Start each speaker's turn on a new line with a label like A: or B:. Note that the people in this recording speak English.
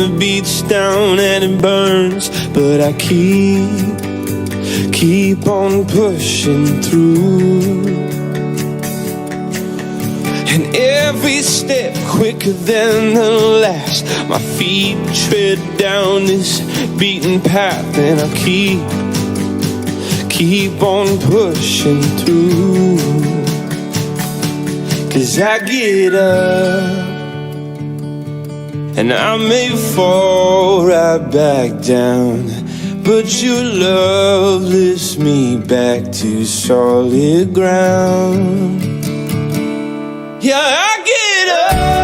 A: the beats down and it burns, but I keep on pushing through. And every step quicker than the last, my feet tread down this beaten path, and I keep on pushing through. 'Cause I get up and I may fall right back down, but your love lifts me back to solid ground. Yeah, I get up